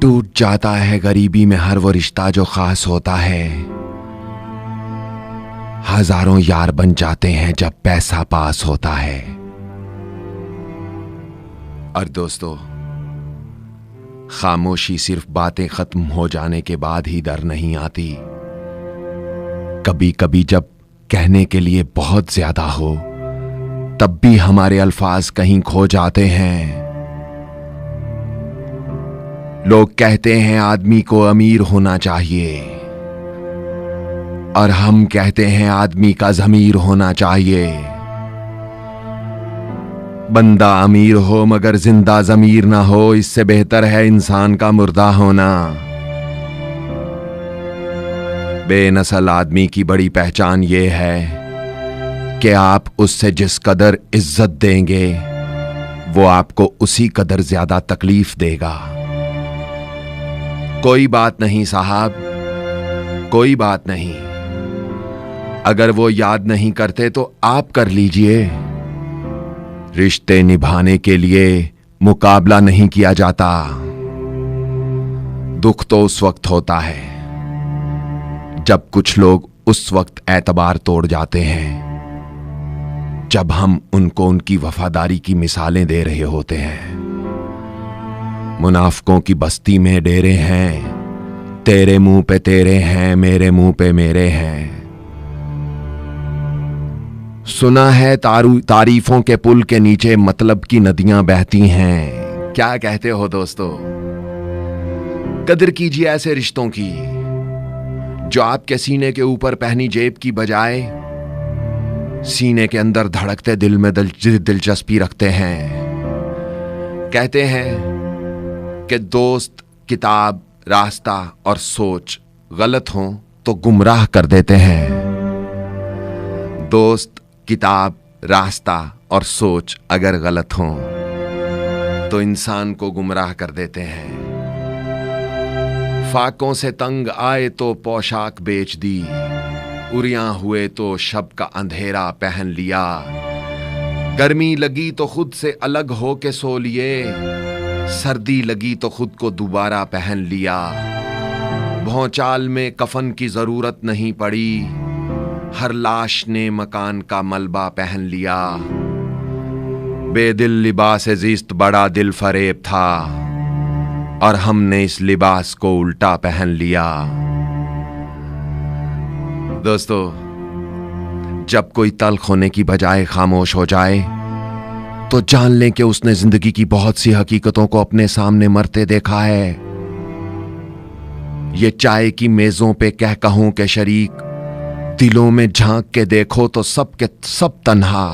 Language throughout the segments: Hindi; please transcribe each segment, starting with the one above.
टूट जाता है गरीबी में हर वो रिश्ता जो खास होता है। हजारों यार बन जाते हैं जब पैसा पास होता है। और दोस्तों, खामोशी सिर्फ बातें खत्म हो जाने के बाद ही डर नहीं आती। कभी कभी जब कहने के लिए बहुत ज्यादा हो तब भी हमारे अल्फाज कहीं खो जाते हैं। लोग कहते हैं आदमी को अमीर होना चाहिए और हम कहते हैं आदमी का ज़मीर होना चाहिए। बंदा अमीर हो मगर जिंदा ज़मीर ना हो, इससे बेहतर है इंसान का मुर्दा होना। बेनस्ल आदमी की बड़ी पहचान ये है कि आप उससे जिस कदर इज्जत देंगे वो आपको उसी कदर ज्यादा तकलीफ देगा। कोई बात नहीं साहब, कोई बात नहीं। अगर वो याद नहीं करते तो आप कर लीजिए। रिश्ते निभाने के लिए मुकाबला नहीं किया जाता। दुख तो उस वक्त होता है जब कुछ लोग उस वक्त एतबार तोड़ जाते हैं जब हम उनको उनकी वफादारी की मिसालें दे रहे होते हैं। मुनाफिकों की बस्ती में डेरे हैं, तेरे मुंह पे तेरे हैं, मेरे मुंह पे मेरे हैं। सुना है तारीफों के पुल के नीचे मतलब की नदियां बहती हैं। क्या कहते हो दोस्तों? कदर कीजिए ऐसे रिश्तों की जो आपके सीने के ऊपर पहनी जेब की बजाय सीने के अंदर धड़कते दिल में दिलचस्पी रखते हैं। कहते हैं कि दोस्त, किताब, रास्ता और सोच गलत हों तो गुमराह कर देते हैं। दोस्त, किताब, रास्ता और सोच अगर गलत हों तो इंसान को गुमराह कर देते हैं। फाकों से तंग आए तो पोशाक बेच दी, उरियां हुए तो शब का अंधेरा पहन लिया। गर्मी लगी तो खुद से अलग हो के सो लिए, सर्दी लगी तो खुद को दोबारा पहन लिया। भौचाल में कफन की जरूरत नहीं पड़ी, हर लाश ने मकान का मलबा पहन लिया। बेदिल लिबास ज़िस्त बड़ा दिल फरेब था और हमने इस लिबास को उल्टा पहन लिया। दोस्तों, जब कोई तल्ख होने की बजाय खामोश हो जाए तो जान लें कि उसने जिंदगी की बहुत सी हकीकतों को अपने सामने मरते देखा है। ये चाय की मेजों पे कह कहूं के शरीक, दिलों में झांक के देखो तो सब के सब तन्हा।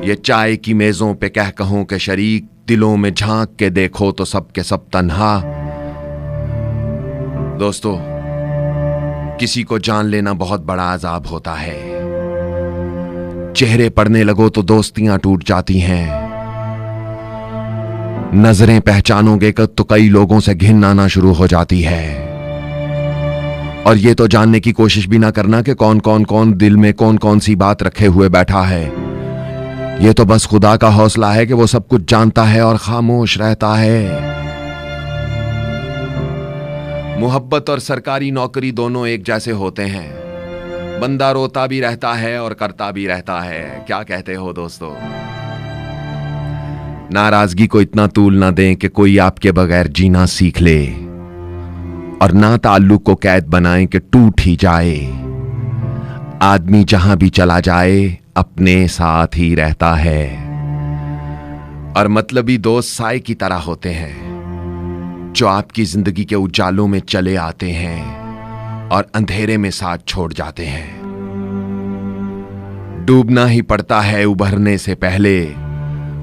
ये चाय की मेजों पे कह कहूं के शरीक, दिलों में झांक के देखो तो सब के सब तन्हा। दोस्तों, किसी को जान लेना बहुत बड़ा अजाब होता है। चेहरे पड़ने लगो तो दोस्तियां टूट जाती हैं। नजरें पहचानोगे तो कई लोगों से घिन आना शुरू हो जाती है। और ये तो जानने की कोशिश भी ना करना कि कौन दिल में कौन कौन सी बात रखे हुए बैठा है। ये तो बस खुदा का हौसला है कि वो सब कुछ जानता है और खामोश रहता है। मोहब्बत और सरकारी नौकरी दोनों एक जैसे होते हैं। बंदा रोता भी रहता है और करता भी रहता है। क्या कहते हो दोस्तों? नाराजगी को इतना तूल ना दें कि कोई आपके बगैर जीना सीख ले, और ना ताल्लुक को कैद बनाएं कि टूट ही जाए। आदमी जहां भी चला जाए अपने साथ ही रहता है। और मतलबी दोस्त साए की तरह होते हैं जो आपकी जिंदगी के उजालों में चले आते हैं और अंधेरे में साथ छोड़ जाते हैं। डूबना ही पड़ता है उभरने से पहले,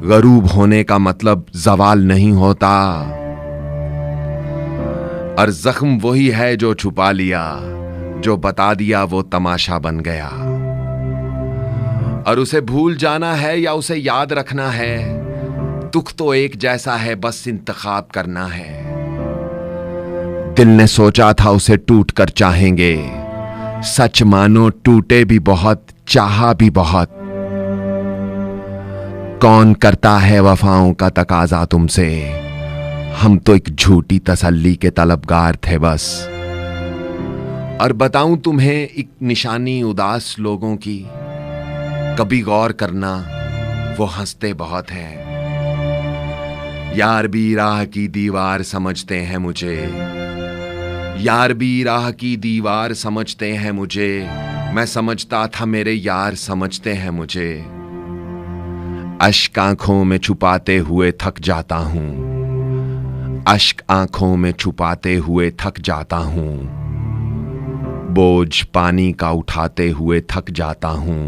गरूब होने का मतलब जवाल नहीं होता। और जख्म वही है जो छुपा लिया, जो बता दिया वो तमाशा बन गया। और उसे भूल जाना है या उसे याद रखना है, दुख तो एक जैसा है, बस इंतखाब करना है। दिल ने सोचा था उसे टूट कर चाहेंगे, सच मानो टूटे भी बहुत, चाहा भी बहुत। कौन करता है वफाओं का तकाजा तुमसे, हम तो एक झूठी तसल्ली के तलबगार थे बस। और बताऊं तुम्हें एक निशानी उदास लोगों की, कभी गौर करना वो हंसते बहुत हैं। यार भी राह की दीवार समझते हैं मुझे, यार भी राह की दीवार समझते हैं मुझे। मैं समझता था मेरे यार समझते हैं मुझे। अश्क आंखों में छुपाते हुए थक जाता हूं, अश्क आंखों में छुपाते हुए थक जाता हूं। बोझ पानी का उठाते हुए थक जाता हूं।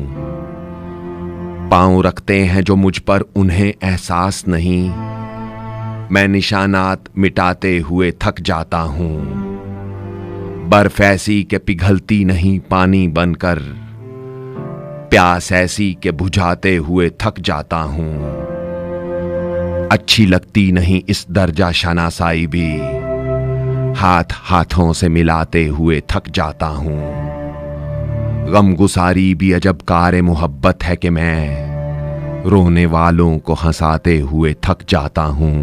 पांव रखते हैं जो मुझ पर उन्हें एहसास नहीं, मैं निशानात मिटाते हुए थक जाता हूं। बर्फ ऐसी के पिघलती नहीं पानी बनकर, प्यास ऐसी के बुझाते हुए थक जाता हूं। अच्छी लगती नहीं इस दर्जा शनासाई भी, हाथ हाथों से मिलाते हुए थक जाता हूं। गमगुसारी भी अजब कार मोहब्बत है कि मैं रोने वालों को हंसाते हुए थक जाता हूं।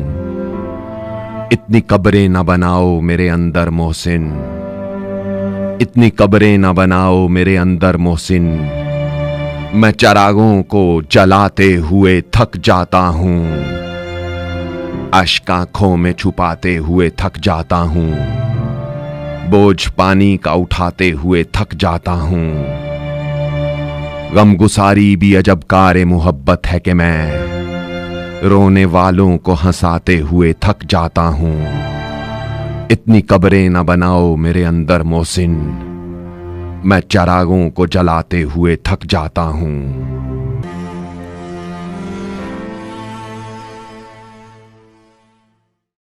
इतनी कब्रें न बनाओ मेरे अंदर मोहसिन, इतनी कब्रें न बनाओ मेरे अंदर मोहसिन। मैं चिरागों को जलाते हुए थक जाता हूं, अश्क आंखों में छुपाते हुए थक जाता हूं। बोझ पानी का उठाते हुए थक जाता हूं। गमगुसारी भी अजब कार मोहब्बत है कि मैं रोने वालों को हंसाते हुए थक जाता हूं। इतनी कब्रें न बनाओ मेरे अंदर मोहसिन, मैं चिरागों को जलाते हुए थक जाता हूं।